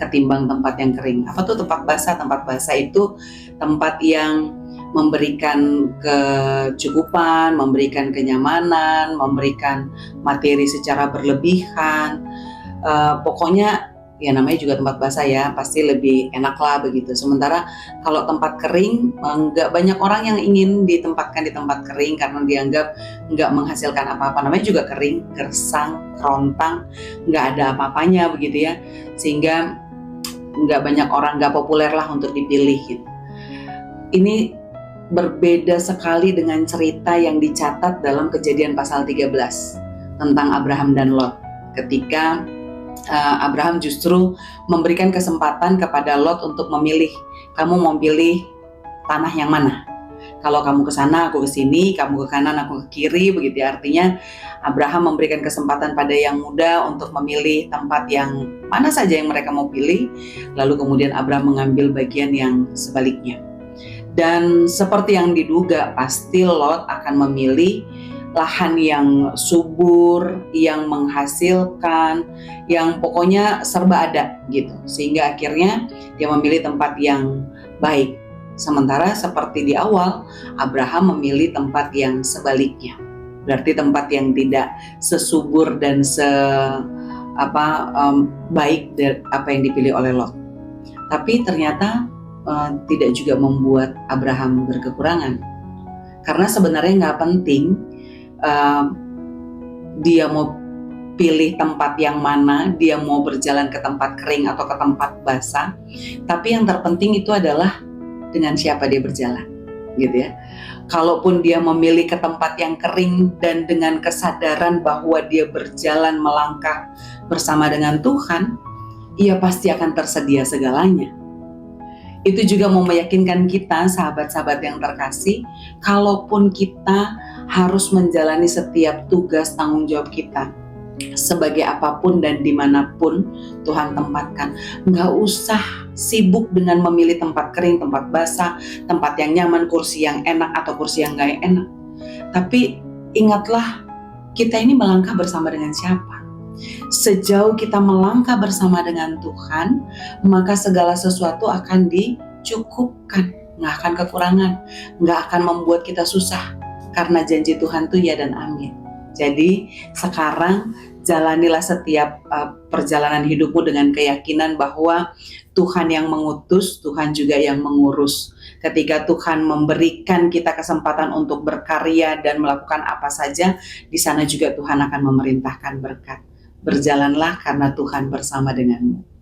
ketimbang tempat yang kering. Apa tuh tempat basah? Tempat basah itu tempat yang memberikan kecukupan, memberikan kenyamanan, memberikan materi secara berlebihan. Pokoknya ya namanya juga tempat basah ya, pasti lebih enak lah begitu. Sementara kalau tempat kering, nggak banyak orang yang ingin ditempatkan di tempat kering karena dianggap nggak menghasilkan apa-apa. Namanya juga kering, gersang, kerontang, nggak ada apa-apanya begitu ya. Sehingga nggak banyak orang, nggak populer lah untuk dipilih gitu. Ini berbeda sekali dengan cerita yang dicatat dalam Kejadian pasal 13 tentang Abraham dan Lot. Ketika Abraham justru memberikan kesempatan kepada Lot untuk memilih, kamu mau pilih tanah yang mana? Kalau kamu ke sana, aku ke sini, kamu ke kanan, aku ke kiri, begitu ya. Artinya Abraham memberikan kesempatan pada yang muda untuk memilih tempat yang mana saja yang mereka mau pilih, lalu kemudian Abraham mengambil bagian yang sebaliknya. Dan seperti yang diduga, pasti Lot akan memilih lahan yang subur, yang menghasilkan, yang pokoknya serba ada gitu. Sehingga akhirnya dia memilih tempat yang baik. Sementara seperti di awal, Abraham memilih tempat yang sebaliknya. Berarti tempat yang tidak sesubur dan baik dari apa yang dipilih oleh Lot. Tapi ternyata tidak juga membuat Abraham berkekurangan. Karena sebenarnya nggak penting dia mau pilih tempat yang mana, dia mau berjalan ke tempat kering atau ke tempat basah, tapi yang terpenting itu adalah dengan siapa dia berjalan, gitu ya. Kalaupun dia memilih ke tempat yang kering dan dengan kesadaran bahwa dia berjalan melangkah bersama dengan Tuhan, ia pasti akan tersedia segalanya. Itu juga mau meyakinkan kita, sahabat-sahabat yang terkasih, kalaupun kita harus menjalani setiap tugas tanggung jawab kita, sebagai apapun dan dimanapun Tuhan tempatkan, nggak usah sibuk dengan memilih tempat kering, tempat basah, tempat yang nyaman, kursi yang enak atau kursi yang nggak enak. Tapi ingatlah, kita ini melangkah bersama dengan siapa? Sejauh kita melangkah bersama dengan Tuhan, maka segala sesuatu akan dicukupkan, nggak akan kekurangan, nggak akan membuat kita susah, karena janji Tuhan itu ya dan amin. Jadi sekarang jalanilah setiap perjalanan hidupmu dengan keyakinan bahwa Tuhan yang mengutus, Tuhan juga yang mengurus. Ketika Tuhan memberikan kita kesempatan untuk berkarya dan melakukan apa saja, di sana juga Tuhan akan memerintahkan berkat. Berjalanlah karena Tuhan bersama denganmu.